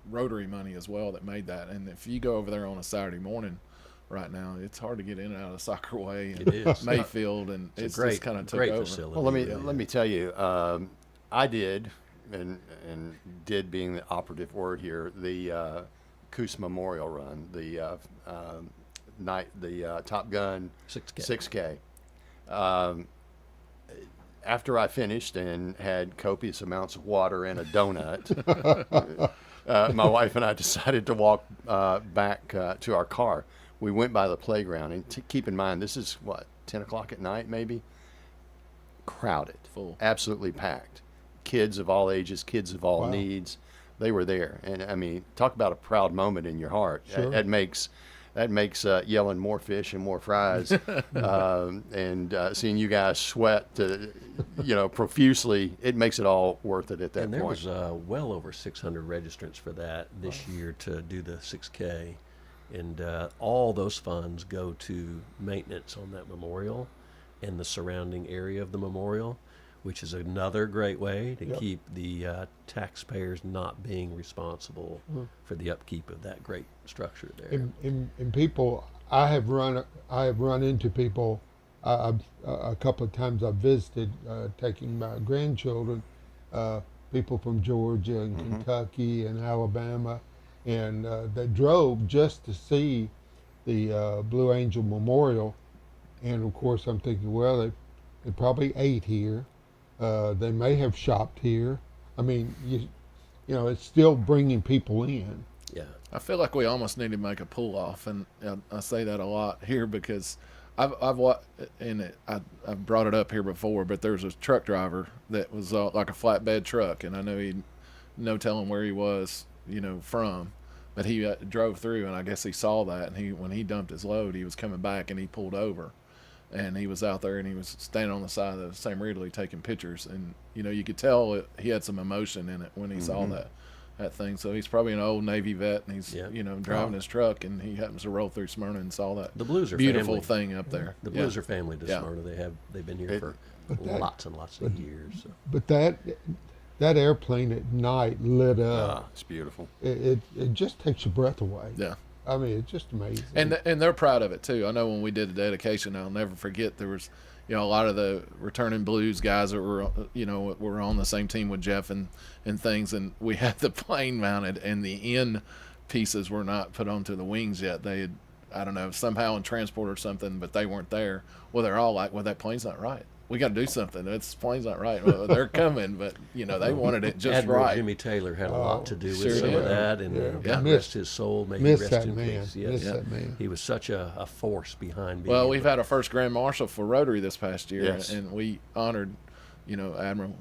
Rotary money as well that made that. And if you go over there on a Saturday morning right now, it's hard to get in and out of Soccer Way and Mayfield, and it's just kind of took over. Facility. Well, let me tell you, I did, and did being the operative word here, the Coos Memorial Run, the Top Gun 6K. After I finished and had copious amounts of water and a donut, my wife and I decided to walk back to our car. We went by the playground, and keep in mind, this is 10 o'clock at night maybe? crowded, full, absolutely packed. Kids of all ages, kids of all needs, they were there. And I mean, talk about a proud moment in your heart. Sure. That makes yelling more fish and more fries, and seeing you guys sweat, profusely. It makes it all worth it at that point. And there was well over 600 registrants for that this year to do the 6K, and all those funds go to maintenance on that memorial and the surrounding area of the memorial, which is another great way to keep the taxpayers not being responsible for the upkeep of that great structure there. And people, I have run into people a couple of times. I've visited, taking my grandchildren, people from Georgia and Kentucky and Alabama, and they drove just to see the Blue Angel Memorial. And of course, I'm thinking, well, they probably ate here. They may have shopped here. I mean, you know, it's still bringing people in. Yeah, I feel like we almost need to make a pull off, and I say that a lot here because I've brought it up here before, but there's a truck driver that was like a flatbed truck, and I know he'd no telling where he was, from, but he drove through, and I guess he saw that, and when he dumped his load, he was coming back, and he pulled over. And he was out there, and he was standing on the side of the St. Ridley taking pictures. And, you could tell he had some emotion in it when he saw that thing. So he's probably an old Navy vet, and he's, driving his truck, and he happens to roll through Smyrna and saw that the Blues are beautiful family. Thing up there. The Blues are family to Smyrna. They've been here for lots and lots of years. So. But that airplane at night lit up. It's beautiful. It just takes your breath away. Yeah. I mean, it's just amazing. And they're proud of it, too. I know when we did the dedication, I'll never forget, there was, a lot of the returning Blues guys that were, were on the same team with Jeff and things, and we had the plane mounted, and the end pieces were not put onto the wings yet. They had, I don't know, somehow in transport or something, but they weren't there. Well, they're all like, well, that plane's not right. We got to do something. This plane's not right. Well, they're coming, but they wanted it just Admiral right. Jimmy Taylor had a lot to do with some of that, and God rest his soul. May he rest in peace. Miss that man. He was such a force behind being. Well, we've had our first Grand Marshal for Rotary this past year, yes. and we honored, Admiral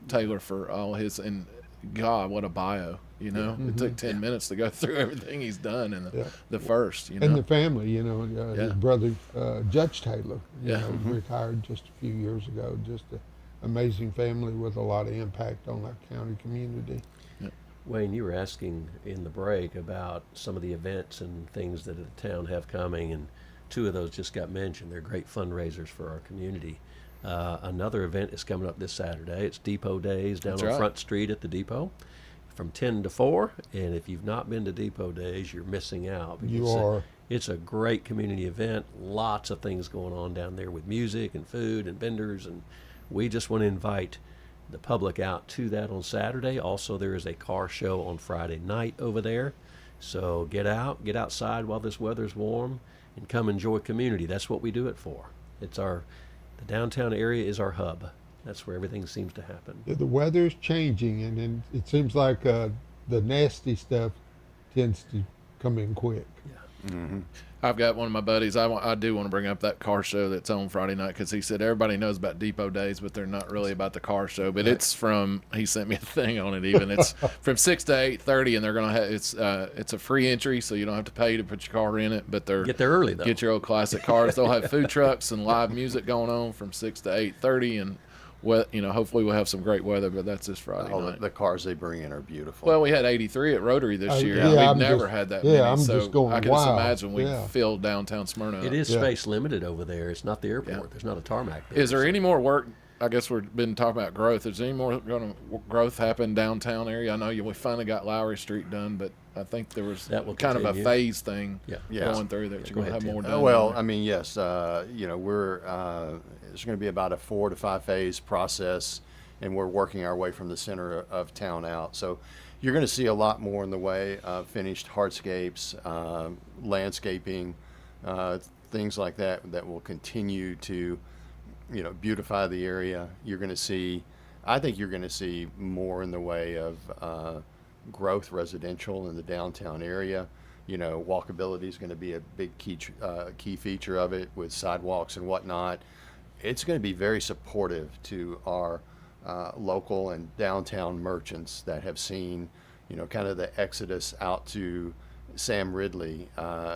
Taylor for all his, and God, what a bio. It took 10 minutes to go through everything he's done in the first. And the family, his brother, Judge Taylor, retired just a few years ago. Just an amazing family with a lot of impact on our county community. Yeah. Wayne, you were asking in the break about some of the events and things that the town have coming, and two of those just got mentioned. They're great fundraisers for our community. Another event is coming up this Saturday. It's Depot Days down on Front Street at the Depot, from 10 to 4, and if you've not been to Depot Days, you're missing out. You are. It's a great community event. Lots of things going on down there with music and food and vendors, and we just want to invite the public out to that on Saturday. Also, there is a car show on Friday night over there. So get outside while this weather's warm, and come enjoy community. That's what we do it for. The downtown area is our hub. That's where everything seems to happen. Yeah, the weather's changing, and then it seems like the nasty stuff tends to come in quick. Yeah. Mm-hmm. I've got one of my buddies. I do want to bring up that car show that's on Friday night, because he said everybody knows about Depot Days, but they're not really about the car show. But it's he sent me a thing on it. Even it's from 6 to 8:30, and they're gonna have it's a free entry, so you don't have to pay to put your car in it. But get there early though. Get your old classic cars. They'll have food trucks and live music going on from 6 to 8:30, and hopefully we'll have some great weather, but that's this Friday night. The cars they bring in are beautiful. Well, we had 83 at Rotary this year. We've never had that many. So I can just imagine we filled downtown Smyrna. It is space limited over there. It's not the airport. Yeah. There's not a tarmac there. Is there any more work? I guess we've been talking about growth. Is there any more growth happen downtown area? I know we finally got Lowry Street done, but I think there was kind of a phase thing going through that you're going to have more done. Well, I mean, yes. We're it's going to be about a 4 to 5 phase process, and we're working our way from the center of town out. So you're going to see a lot more in the way of finished hardscapes, landscaping, things like that will continue to beautify the area. I think you're going to see more in the way of growth residential in the downtown area. Walkability is going to be a big key feature of it, with sidewalks and whatnot. it's going to be very supportive to our local and downtown merchants that have seen, kind of the exodus out to Sam Ridley.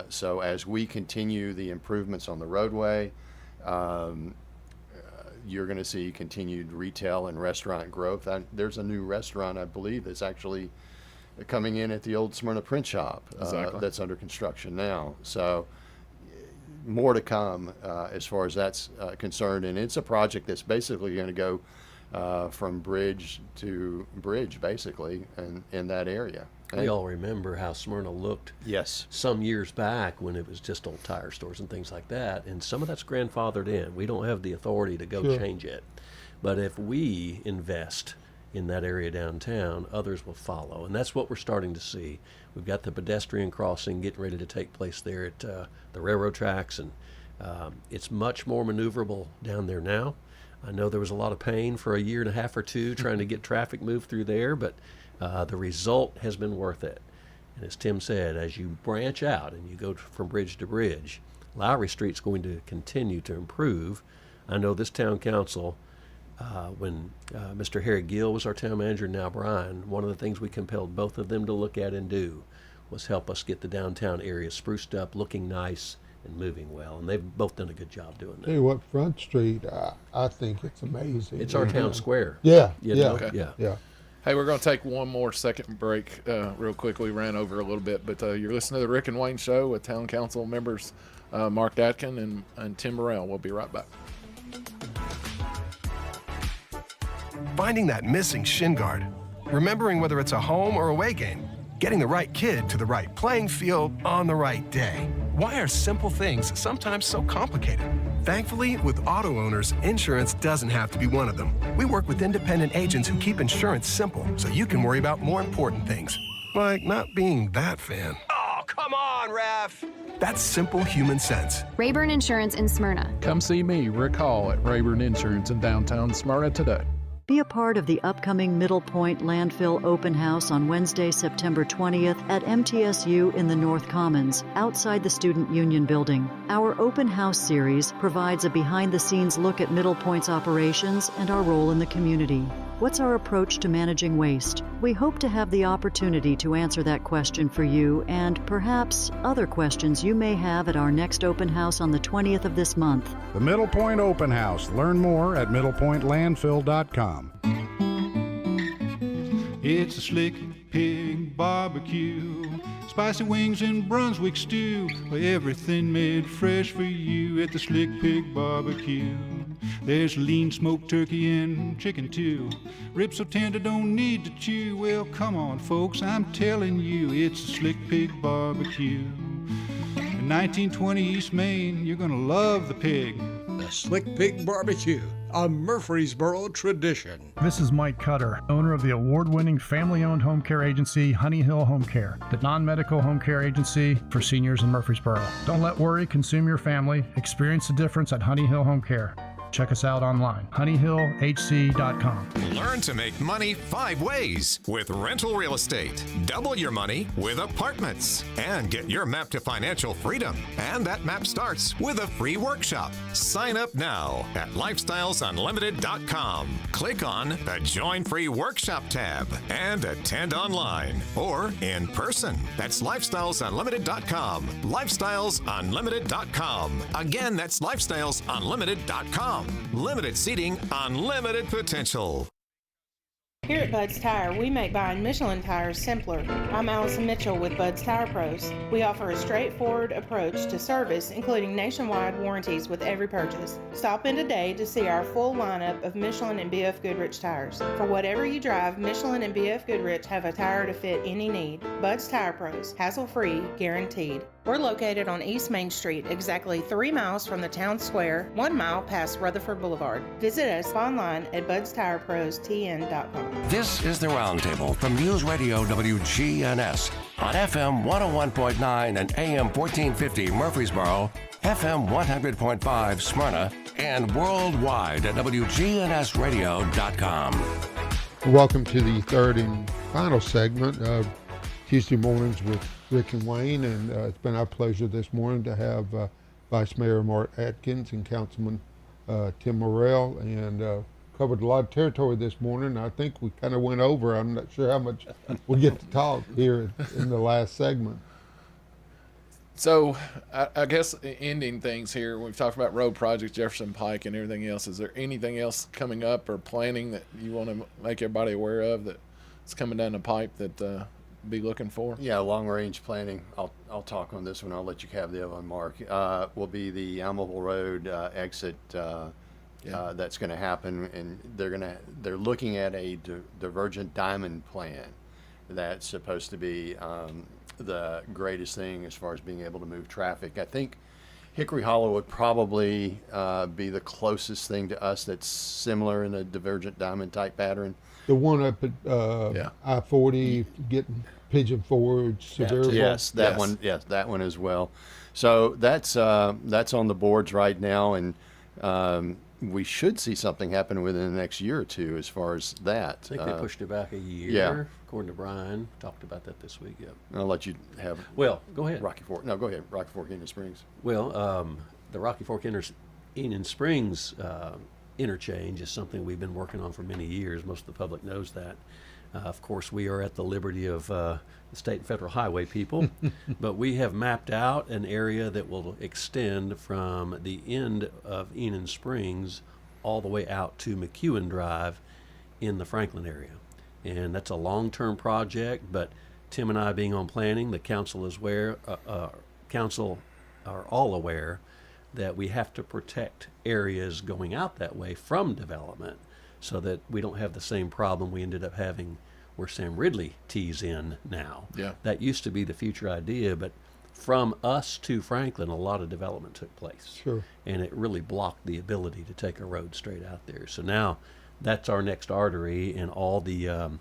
So as we continue the improvements on the roadway, you're going to see continued retail and restaurant growth. There's a new restaurant, I believe, that's actually coming in at the old Smyrna Print Shop. Exactly. That's under construction now. So more to come as far as that's concerned. And it's a project that's basically going to go from bridge to bridge, basically, in that area. We all remember how Smyrna looked some years back when it was just old tire stores and things like that, and some of that's grandfathered in. We don't have the authority to go change it. But if we invest in that area downtown, others will follow, and that's what we're starting to see. We've got the pedestrian crossing getting ready to take place there at the railroad tracks, and it's much more maneuverable down there now. I know there was a lot of pain for a year and a half or two trying to get traffic moved through there, but the result has been worth it. And as Tim said, as you branch out and you go from bridge to bridge, Lowry Street's going to continue to improve. I know this town council, when Mr. Harry Gill was our town manager, now Brian, one of the things we compelled both of them to look at and do was help us get the downtown area spruced up, looking nice, and moving well. And they've both done a good job doing that. Tell you what, Front Street, I think it's amazing. It's our town square. Yeah, Yeah. Hey, we're going to take one more second break real quick. We ran over a little bit, but you're listening to the Rick and Wayne Show with Town Council members Mark Atkin and Tim Morrell. We'll be right back. Finding that missing shin guard, remembering whether it's a home or away game, getting the right kid to the right playing field on the right day. Why are simple things sometimes so complicated? Thankfully, with auto owners, insurance doesn't have to be one of them. We work with independent agents who keep insurance simple so you can worry about more important things, like not being that fan. Oh, come on, ref! That's simple human sense. Rayburn Insurance in Smyrna. Come see me, Rick Hall, at Rayburn Insurance in downtown Smyrna today. Be a part of the upcoming Middle Point Landfill Open House on Wednesday, September 20th at MTSU in the North Commons, outside the Student Union Building. Our Open House series provides a behind-the-scenes look at Middle Point's operations and our role in the community. What's our approach to managing waste? We hope to have the opportunity to answer that question for you and perhaps other questions you may have at our next open house on the 20th of this month. The Middle Point Open House. Learn more at middlepointlandfill.com. It's a Slick Pig barbecue, spicy wings and Brunswick stew, everything made fresh for you at the Slick Pig barbecue. There's lean smoked turkey and chicken too, ribs so tender don't need to chew. Well, come on folks, I'm telling you, it's a Slick Pig barbecue. In 1920 East Main, you're gonna love the pig. The Slick Pig Barbecue, a Murfreesboro tradition. This is Mike Cutter, owner of the award-winning family-owned home care agency Honey Hill Home Care, the non-medical home care agency for seniors in Murfreesboro. Don't let worry consume your family. Experience the difference at Honey Hill Home Care. Check us out online, honeyhillhc.com. Learn to make money 5 ways with rental real estate. Double your money with apartments and get your map to financial freedom. And that map starts with a free workshop. Sign up now at lifestylesunlimited.com. Click on the Join Free Workshop tab and attend online or in person. That's lifestylesunlimited.com. Lifestylesunlimited.com. Again, that's lifestylesunlimited.com. Limited seating, unlimited potential. Here at Bud's Tire, we make buying Michelin tires simpler. I'm Allison Mitchell with Bud's Tire Pros. We offer a straightforward approach to service, including nationwide warranties with every purchase. Stop in today to see our full lineup of Michelin and BF Goodrich tires. For whatever you drive, Michelin and BF Goodrich have a tire to fit any need. Bud's Tire Pros, hassle-free, guaranteed. We're located on East Main Street, exactly 3 miles from the town square, 1 mile past Rutherford Boulevard. Visit us online at budstirepros.tn.com. This is the Roundtable from News Radio WGNS on FM 101.9 and AM 1450 Murfreesboro, FM 100.5 Smyrna, and worldwide at WGNSradio.com. Welcome to the third and final segment of Tuesday Mornings with Rick and Wayne, and it's been our pleasure this morning to have Vice Mayor Mark Atkins and Councilman Tim Morrell, and covered a lot of territory this morning. I think we kind of went over. I'm not sure how much we get to talk here in the last segment. So I guess ending things here, we've talked about road projects, Jefferson Pike, and everything else. Is there anything else coming up or planning that you want to make everybody aware of that's coming down the pipe that be looking for? Yeah, long-range planning. I'll talk on this one. I'll let you have the other one, Mark. Will be the Almaville Road exit. That's going to happen, and they're looking at a divergent diamond plan that's supposed to be the greatest thing as far as being able to move traffic. I think Hickory Hollow would probably be the closest thing to us that's similar in a divergent diamond type pattern. The one up at I-40 getting Pigeon Forge, Severe. Yes, that one. Yes, that one as well. So that's on the boards right now, and we should see something happen within the next year or two as far as that. I think they pushed it back a year. Yeah. According to Brian, talked about that this week. Yep. I'll let you have. Well, go ahead. Rocky Fork. No, go ahead. Rocky Fork, Indian Springs. Well, the Rocky Fork Indian Springs interchange is something we've been working on for many years. Most of the public knows that. Of course, we are at the liberty of the state and federal highway people, but we have mapped out an area that will extend from the end of Enon Springs all the way out to McEwen Drive in the Franklin area. And that's a long-term project, but Tim and I being on planning, the council is council are all aware that we have to protect areas going out that way from development so that we don't have the same problem we ended up having where Sam Ridley tees in now. Yeah. That used to be the future idea, but from us to Franklin, a lot of development took place. Sure. And it really blocked the ability to take a road straight out there. So now that's our next artery, and all the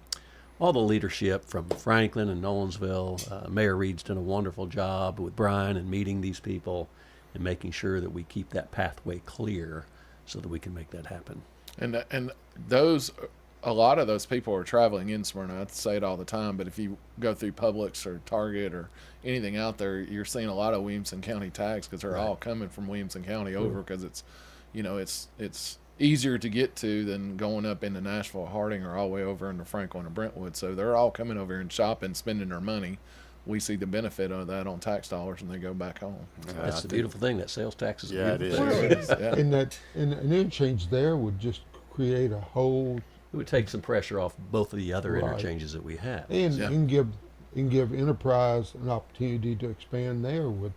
leadership from Franklin and Nolensville, Mayor Reed's done a wonderful job with Brian and meeting these people and making sure that we keep that pathway clear so that we can make that happen. And those, a lot of those people are traveling in Smyrna. I say it all the time, but if you go through Publix or Target or anything out there, you're seeing a lot of Williamson County tags because they're all coming from Williamson County over because it's, it's easier to get to than going up into Nashville, Harding, or all the way over into Franklin or Brentwood. So they're all coming over here and shopping, spending their money. We see the benefit of that on tax dollars, and they go back home. That's the beautiful thing. That sales tax is it is. And an interchange there would just create a whole. It would take some pressure off both of the other interchanges that we have. And give Enterprise an opportunity to expand there with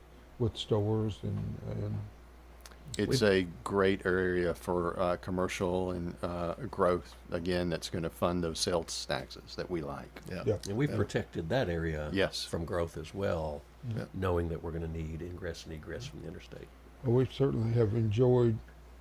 stores and. It's a great area for commercial and growth, again, that's going to fund those sales taxes that we like. Yeah. And we've protected that area from growth as well, knowing that we're going to need ingress and egress from the interstate. Well, we certainly have enjoyed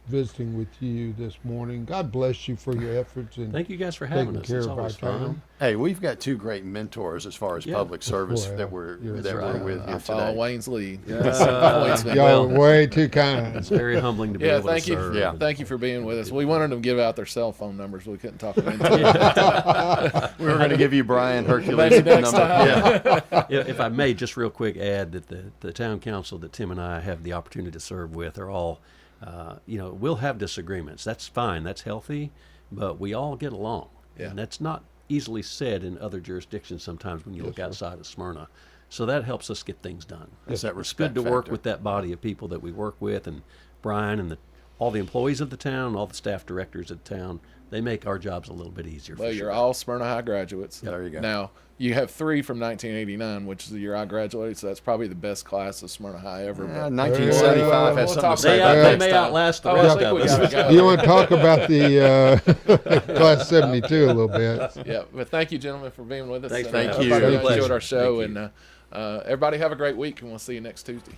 visiting with you this morning. God bless you for your efforts and thank you guys for having us. It's always fun. Hey, we've got two great mentors as far as public service that we're with here follow today. Wayne's lead. Y'all are way too kind. It's very humbling to be able to serve. Yeah, thank you for being with us. We wanted them to give out their cell phone numbers. We couldn't talk them into it. We were going to give you Brian Hercules' number. If I may, just real quick, add that the town council that Tim and I have the opportunity to serve with are all. We'll have disagreements. That's fine. That's healthy, but we all get along. Yeah. And that's not easily said in other jurisdictions sometimes when you look outside of Smyrna. So that helps us get things done. It's that It's respect good to work factor. with that body of people that we work with, and Brian and all the employees of the town, all the staff directors of the town. They make our jobs a little bit easier. Well, you're all Smyrna High graduates. There you go. Now, you have 3 from 1989, which is the year I graduated, so that's probably the best class of Smyrna High ever. 1975 has something to say about They may outlast the rest of us. You want to talk about the class 72 a little bit? Yeah, but thank you, gentlemen, for being with us. Thank you. Everybody enjoyed our show, and everybody have a great week, and we'll see you next Tuesday.